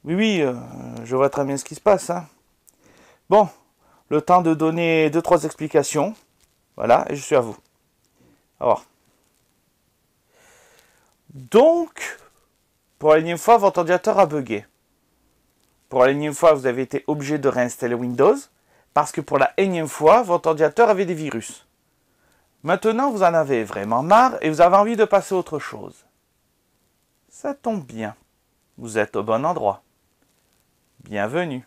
Oui, oui, je vois très bien ce qui se passe, hein. Bon, le temps de donner deux, trois explications. Voilà, et je suis à vous. Alors, donc, pour la énième fois, votre ordinateur a bugué. Pour la énième fois, vous avez été obligé de réinstaller Windows, parce que pour la énième fois, votre ordinateur avait des virus. Maintenant, vous en avez vraiment marre et vous avez envie de passer à autre chose. Ça tombe bien. Vous êtes au bon endroit. Bienvenue.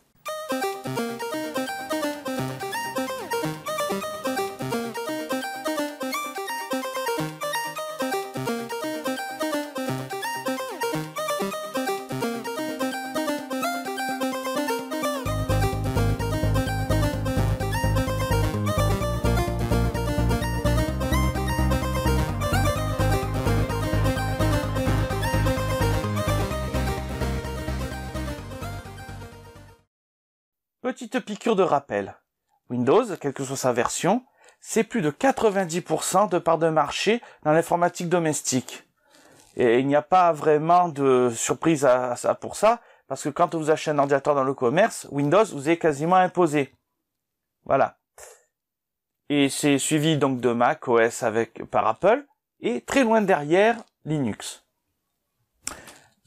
Petite piqûre de rappel. Windows, quelle que soit sa version, c'est plus de 90% de part de marché dans l'informatique domestique. Et il n'y a pas vraiment de surprise à ça pour ça, parce que quand vous achetez un ordinateur dans le commerce, Windows vous est quasiment imposé. Voilà. Et c'est suivi donc de Mac OS par Apple, et très loin derrière, Linux.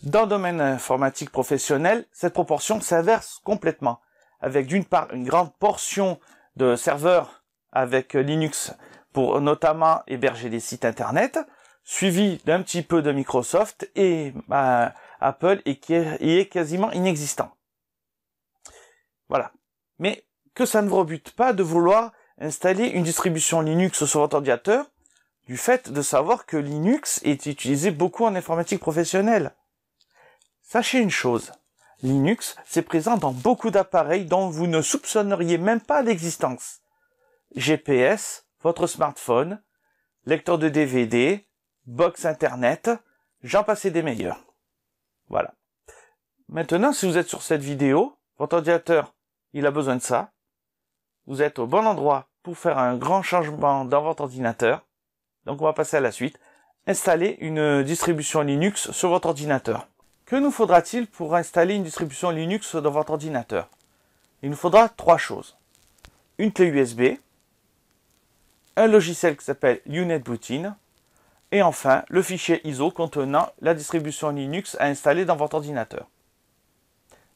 Dans le domaine informatique professionnel, cette proportion s'inverse complètement, avec d'une part une grande portion de serveurs avec Linux pour notamment héberger des sites internet, suivi d'un petit peu de Microsoft et Apple et qui est quasiment inexistant. Voilà. Mais que ça ne vous rebute pas de vouloir installer une distribution Linux sur votre ordinateur, du fait de savoir que Linux est utilisé beaucoup en informatique professionnelle. Sachez une chose, Linux, c'est présent dans beaucoup d'appareils dont vous ne soupçonneriez même pas l'existence. GPS, votre smartphone, lecteur de DVD, box internet, j'en passe des meilleurs. Voilà. Maintenant, si vous êtes sur cette vidéo, votre ordinateur, il a besoin de ça. Vous êtes au bon endroit pour faire un grand changement dans votre ordinateur. Donc on va passer à la suite. Installer une distribution Linux sur votre ordinateur. Que nous faudra-t-il pour installer une distribution Linux dans votre ordinateur? Il nous faudra trois choses. Une clé USB, un logiciel qui s'appelle UNetBootin, et enfin le fichier ISO contenant la distribution Linux à installer dans votre ordinateur.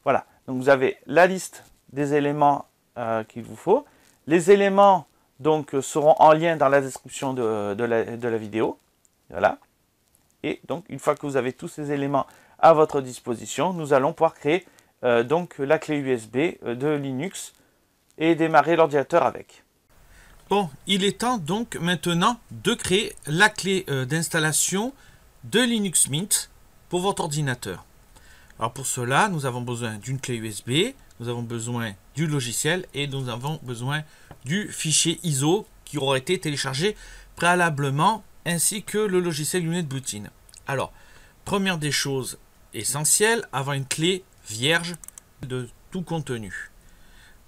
Voilà, donc vous avez la liste des éléments qu'il vous faut. Les éléments donc seront en lien dans la description de la vidéo. Voilà. Et donc une fois que vous avez tous ces éléments à votre disposition, nous allons pouvoir créer donc la clé USB de Linux et démarrer l'ordinateur avec. Bon, il est temps donc maintenant de créer la clé d'installation de Linux Mint pour votre ordinateur. Alors pour cela, nous avons besoin d'une clé USB, nous avons besoin du logiciel et nous avons besoin du fichier ISO qui aura été téléchargé préalablement ainsi que le logiciel UNetBootin. Alors, première des choses essentielles, avoir une clé vierge de tout contenu.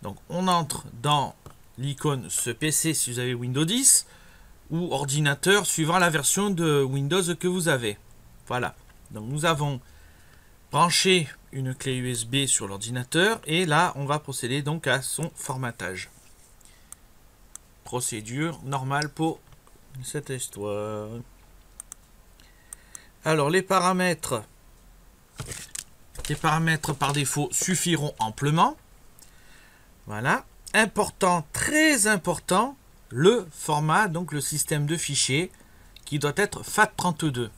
Donc on entre dans l'icône ce PC si vous avez Windows 10 ou ordinateur suivant la version de Windows que vous avez. Voilà. Donc nous avons branché une clé USB sur l'ordinateur et là on va procéder donc à son formatage. Procédure normale pour cette histoire. Alors les paramètres par défaut suffiront amplement. Voilà. Important, très important, le format, donc le système de fichiers qui doit être FAT32.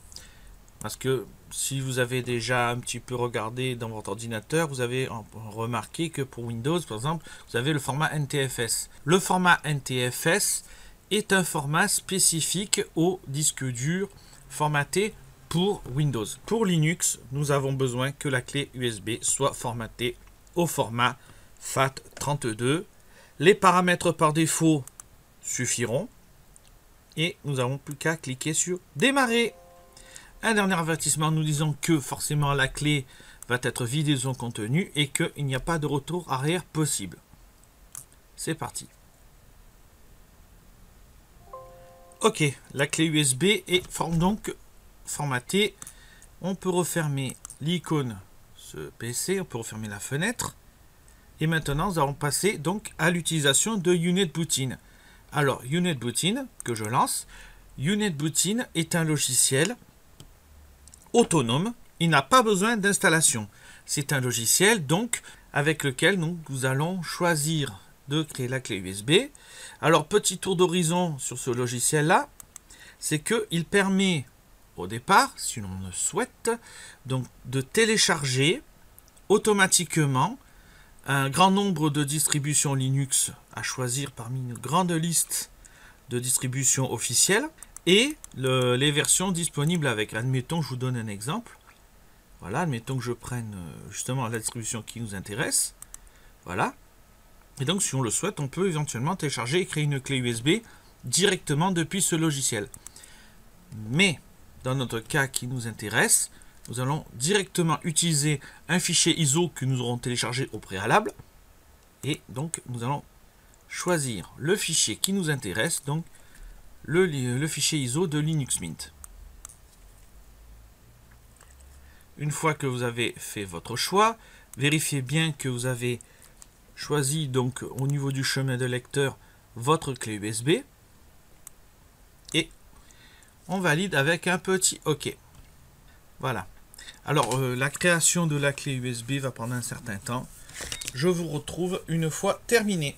Parce que si vous avez déjà un petit peu regardé dans votre ordinateur, vous avez remarqué que pour Windows, par exemple, vous avez le format NTFS. Le format NTFS est un format spécifique au disque dur formaté pour Windows. Pour Linux, nous avons besoin que la clé USB soit formatée au format FAT32. Les paramètres par défaut suffiront et nous n'avons plus qu'à cliquer sur démarrer. Un dernier avertissement, nous disons que forcément la clé va être vidée de son contenu et qu'il n'y a pas de retour arrière possible. C'est parti. Ok, la clé USB est donc formatée. On peut refermer l'icône ce PC, on peut refermer la fenêtre. Et maintenant, nous allons passer donc à l'utilisation de UnetBootin. Alors, UnetBootin, que je lance. UnetBootin est un logiciel autonome. Il n'a pas besoin d'installation. C'est un logiciel donc avec lequel nous allons choisir de créer la clé USB. Alors, petit tour d'horizon sur ce logiciel-là, c'est qu'il permet au départ, si l'on le souhaite, donc de télécharger automatiquement un grand nombre de distributions Linux à choisir parmi une grande liste de distributions officielles et les versions disponibles avec. Admettons, je vous donne un exemple. Voilà, admettons que je prenne justement la distribution qui nous intéresse. Voilà. Et donc, si on le souhaite, on peut éventuellement télécharger et créer une clé USB directement depuis ce logiciel. Mais, dans notre cas qui nous intéresse, nous allons directement utiliser un fichier ISO que nous aurons téléchargé au préalable. Et donc, nous allons choisir le fichier qui nous intéresse, donc le fichier ISO de Linux Mint. Une fois que vous avez fait votre choix, vérifiez bien que vous avez choisi donc au niveau du chemin de lecteur votre clé USB. Et on valide avec un petit OK. Voilà. Alors, la création de la clé USB va prendre un certain temps. Je vous retrouve une fois terminé.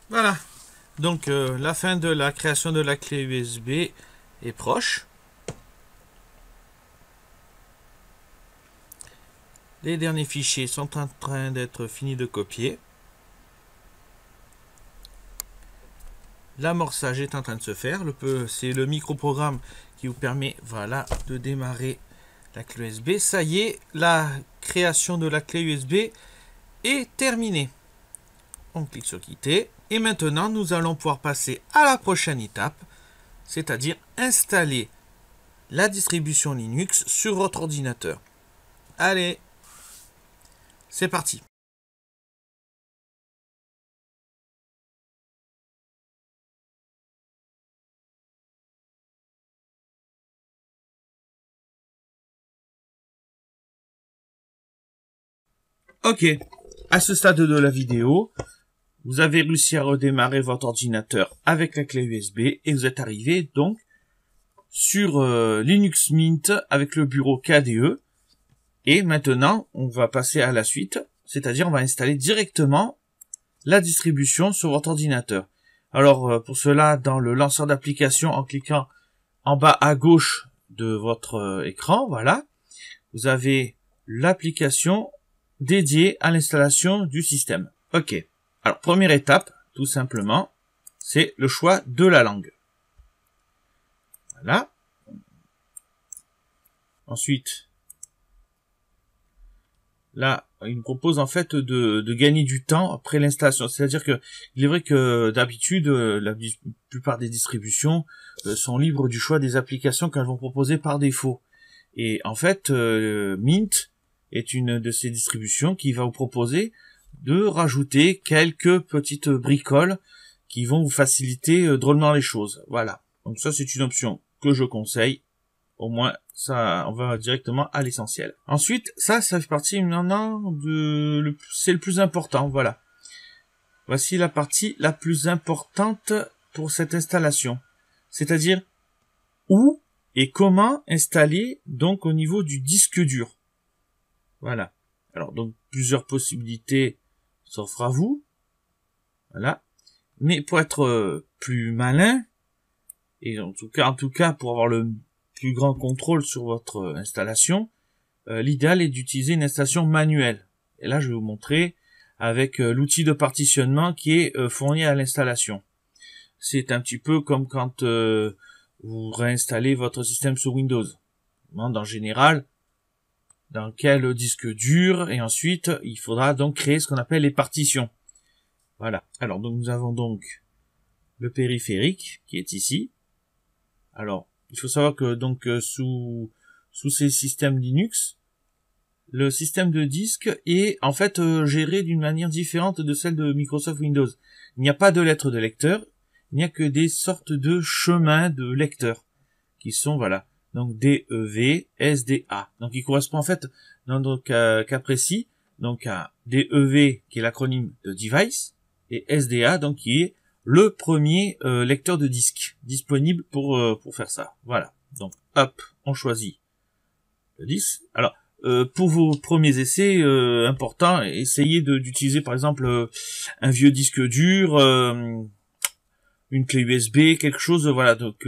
Voilà. Donc, la fin de la création de la clé USB est proche. Les derniers fichiers sont en train d'être finis de copier. L'amorçage est en train de se faire. C'est le microprogramme qui vous permet voilà, de démarrer la clé USB. Ça y est, la création de la clé USB est terminée. On clique sur quitter. Et maintenant, nous allons pouvoir passer à la prochaine étape, c'est-à-dire installer la distribution Linux sur votre ordinateur. Allez, c'est parti. Ok, à ce stade de la vidéo, vous avez réussi à redémarrer votre ordinateur avec la clé USB et vous êtes arrivé donc sur Linux Mint avec le bureau KDE. Et maintenant, on va passer à la suite, c'est-à-dire on va installer directement la distribution sur votre ordinateur. Alors pour cela, dans le lanceur d'application, en cliquant en bas à gauche de votre écran, voilà, vous avez l'application dédiée à l'installation du système. Ok. Alors première étape, tout simplement, c'est le choix de la langue. Voilà. Ensuite, là, il nous propose en fait de gagner du temps après l'installation. C'est-à-dire que il est vrai que d'habitude, la plupart des distributions sont libres du choix des applications qu'elles vont proposer par défaut. Et en fait, Mint est une de ces distributions qui va vous proposer de rajouter quelques petites bricoles qui vont vous faciliter drôlement les choses. Voilà. Donc ça, c'est une option que je conseille. Au moins, ça, on va directement à l'essentiel. Ensuite, ça fait partie maintenant c'est le plus important, voilà. Voici la partie la plus importante pour cette installation. C'est-à-dire, où et comment installer, donc, au niveau du disque dur. Voilà. Alors, donc, plusieurs possibilités s'offrent à vous. Voilà. Mais pour être plus malin, et en tout cas, pour avoir le plus grand contrôle sur votre installation, l'idéal est d'utiliser une installation manuelle. Et là, je vais vous montrer avec l'outil de partitionnement qui est fourni à l'installation. C'est un petit peu comme quand vous réinstallez votre système sous Windows. En général, dans quel disque dur, et ensuite, il faudra donc créer ce qu'on appelle les partitions. Voilà. Alors, donc, nous avons donc le périphérique qui est ici. Alors, il faut savoir que donc sous ces systèmes Linux, le système de disque est en fait géré d'une manière différente de celle de Microsoft Windows. Il n'y a pas de lettres de lecteur, il n'y a que des sortes de chemins de lecteur qui sont voilà donc DEV, SDA. Donc il correspond en fait dans notre cas précis, donc à DEV qui est l'acronyme de device, et SDA donc qui est le premier lecteur de disque disponible pour faire ça. Voilà. Donc hop, on choisit le disque. Alors pour vos premiers essais importants, essayez d'utiliser par exemple un vieux disque dur, une clé USB, quelque chose. Voilà. Donc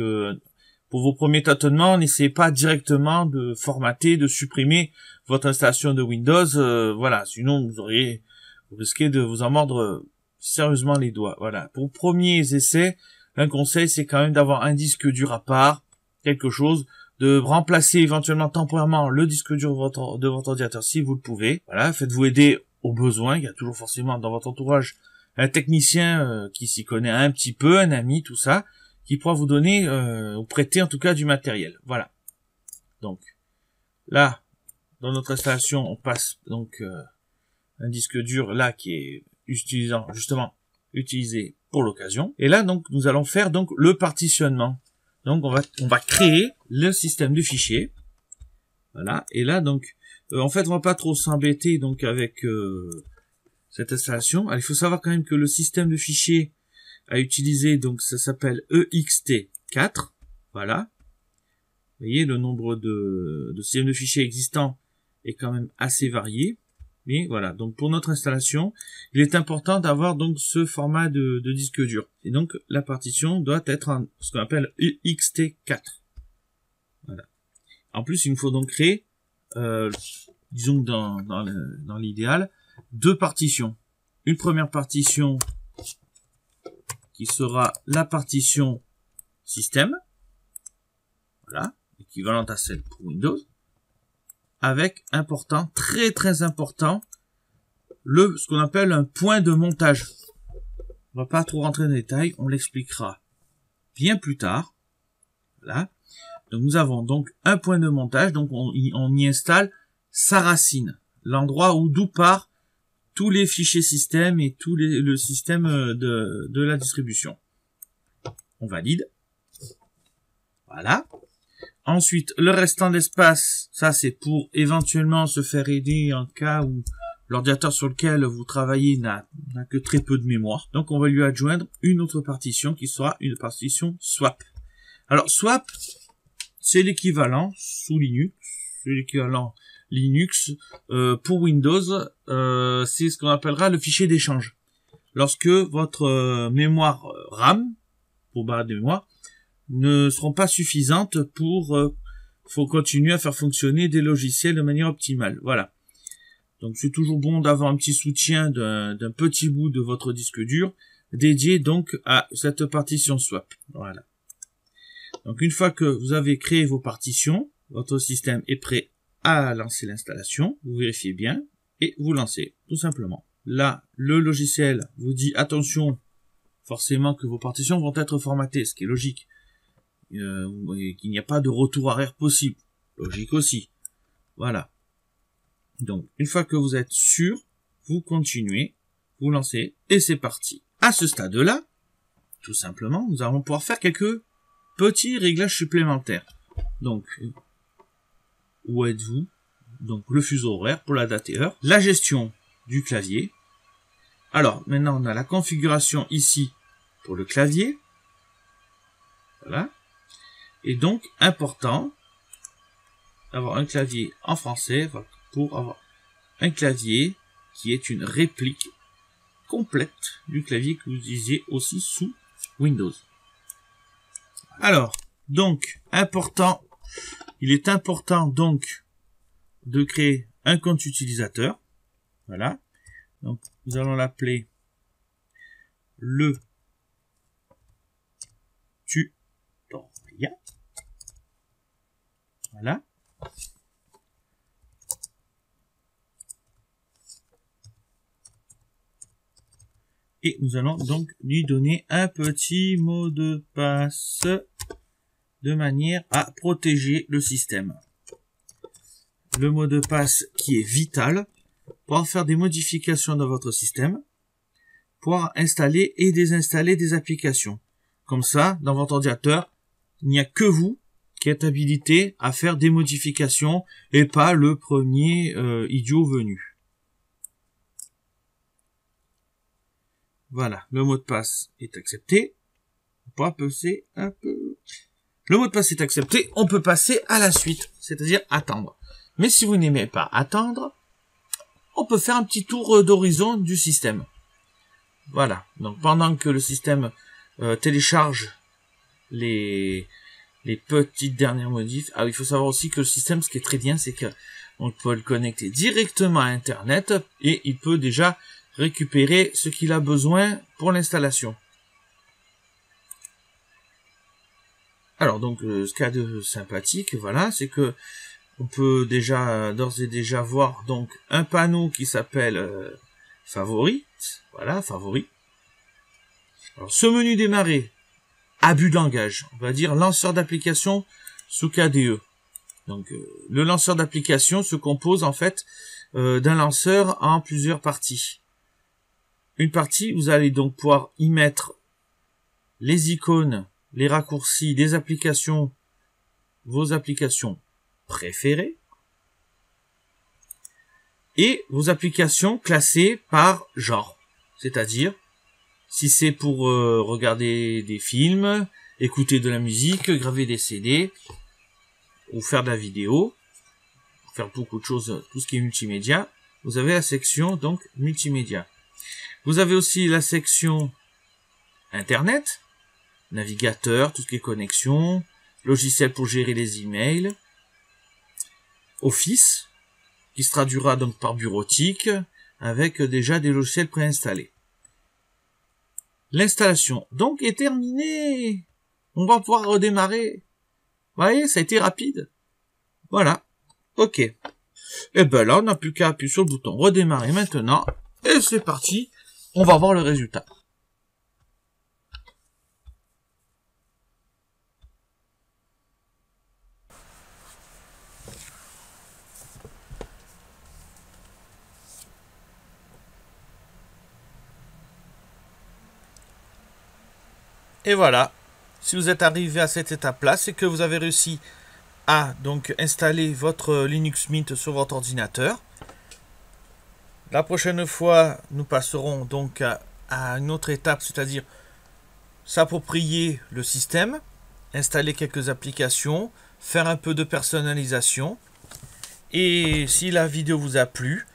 pour vos premiers tâtonnements, n'essayez pas directement de formater, de supprimer votre installation de Windows. Voilà. Sinon vous risquez de vous en mordre sérieusement les doigts. Voilà. Pour premiers essais, un conseil, c'est quand même d'avoir un disque dur à part, quelque chose, de remplacer éventuellement temporairement le disque dur de votre ordinateur si vous le pouvez. Voilà. Faites-vous aider au besoin. Il y a toujours forcément dans votre entourage un technicien qui s'y connaît un petit peu, un ami, tout ça, qui pourra vous donner, ou prêter en tout cas du matériel. Voilà. Donc, là, dans notre installation, on passe donc un disque dur là qui est utilisé pour l'occasion. Et là donc nous allons faire donc le partitionnement. Donc on va créer le système de fichiers. Voilà. Et là donc en fait on va pas trop s'embêter donc avec cette installation. Alors, il faut savoir quand même que le système de fichiers à utiliser donc ça s'appelle EXT4. Voilà. Vous voyez le nombre de systèmes de fichiers existants est quand même assez varié. Mais voilà, donc pour notre installation, il est important d'avoir donc ce format de disque dur. Et donc la partition doit être en ce qu'on appelle EXT4. Voilà. En plus, il nous faut donc créer, disons que dans l'idéal, deux partitions. Une première partition qui sera la partition système, voilà, équivalente à celle pour Windows. Avec important, très très important, ce qu'on appelle un point de montage. On va pas trop rentrer dans les détails, on l'expliquera bien plus tard. Voilà. Donc nous avons donc un point de montage, donc on y installe sa racine, l'endroit d'où part tous les fichiers système et le système de la distribution. On valide. Voilà. Ensuite, le restant d'espace, ça c'est pour éventuellement se faire aider en cas où l'ordinateur sur lequel vous travaillez n'a que très peu de mémoire. Donc on va lui adjoindre une autre partition qui sera une partition swap. Alors swap, c'est l'équivalent sous Linux, c'est l'équivalent Linux pour Windows, c'est ce qu'on appellera le fichier d'échange. Lorsque votre mémoire RAM, pour barre de mémoire, ne seront pas suffisantes faut continuer à faire fonctionner des logiciels de manière optimale. Voilà. Donc c'est toujours bon d'avoir un petit soutien d'un petit bout de votre disque dur dédié donc à cette partition swap. Voilà. Donc une fois que vous avez créé vos partitions, votre système est prêt à lancer l'installation. Vous vérifiez bien et vous lancez tout simplement. Là, le logiciel vous dit attention, forcément que vos partitions vont être formatées, ce qui est logique. Qu'il n'y a pas de retour arrière possible. Logique aussi. Voilà. Donc, une fois que vous êtes sûr, vous continuez, vous lancez, et c'est parti. À ce stade-là, tout simplement, nous allons pouvoir faire quelques petits réglages supplémentaires. Donc, où êtes-vous? Donc, le fuseau horaire pour la date et heure. La gestion du clavier. Alors, maintenant, on a la configuration ici pour le clavier. Voilà. Et donc, important d'avoir un clavier en français pour avoir un clavier qui est une réplique complète du clavier que vous utilisez aussi sous Windows. Alors, donc, il est important donc de créer un compte utilisateur. Voilà. Donc, nous allons l'appeler le tutoriel. Voilà. Et nous allons donc lui donner un petit mot de passe de manière à protéger le système. Le mot de passe qui est vital pour faire des modifications dans votre système, pour installer et désinstaller des applications. Comme ça, dans votre ordinateur, il n'y a que vous qui est habilité à faire des modifications et pas le premier idiot venu. Voilà, le mot de passe est accepté. On va passer un peu. Le mot de passe est accepté, on peut passer à la suite, c'est-à-dire attendre. Mais si vous n'aimez pas attendre, on peut faire un petit tour d'horizon du système. Voilà, donc pendant que le système télécharge les petites dernières modifs. Ah, il faut savoir aussi que le système, ce qui est très bien, c'est que on peut le connecter directement à Internet et il peut déjà récupérer ce qu'il a besoin pour l'installation. Alors donc, ce qu'il y a de sympathique, voilà, c'est que on peut déjà d'ores et déjà voir donc un panneau qui s'appelle favoris. Voilà, favoris. Alors ce menu démarrer, abus de langage, on va dire lanceur d'application sous KDE. Donc le lanceur d'application se compose en fait d'un lanceur en plusieurs parties. Une partie, vous allez donc pouvoir y mettre les icônes, les raccourcis des applications, vos applications préférées, et vos applications classées par genre. C'est-à-dire, si c'est pour regarder des films, écouter de la musique, graver des CD, ou faire de la vidéo, faire beaucoup de choses, tout ce qui est multimédia, vous avez la section donc multimédia. Vous avez aussi la section Internet, navigateur, tout ce qui est connexion, logiciel pour gérer les emails, Office, qui se traduira donc par bureautique, avec déjà des logiciels préinstallés. L'installation donc est terminée. On va pouvoir redémarrer. Vous voyez, ça a été rapide. Voilà. Ok. Et ben là, on n'a plus qu'à appuyer sur le bouton redémarrer maintenant. Et c'est parti. On va voir le résultat. Et voilà, si vous êtes arrivé à cette étape-là, c'est que vous avez réussi à donc installer votre Linux Mint sur votre ordinateur. La prochaine fois, nous passerons donc à une autre étape, c'est-à-dire s'approprier le système, installer quelques applications, faire un peu de personnalisation. Et si la vidéo vous a plu,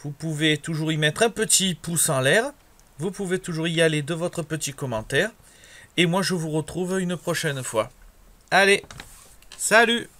vous pouvez toujours y mettre un petit pouce en l'air. Vous pouvez toujours y aller de votre petit commentaire. Et moi, je vous retrouve une prochaine fois. Allez, salut!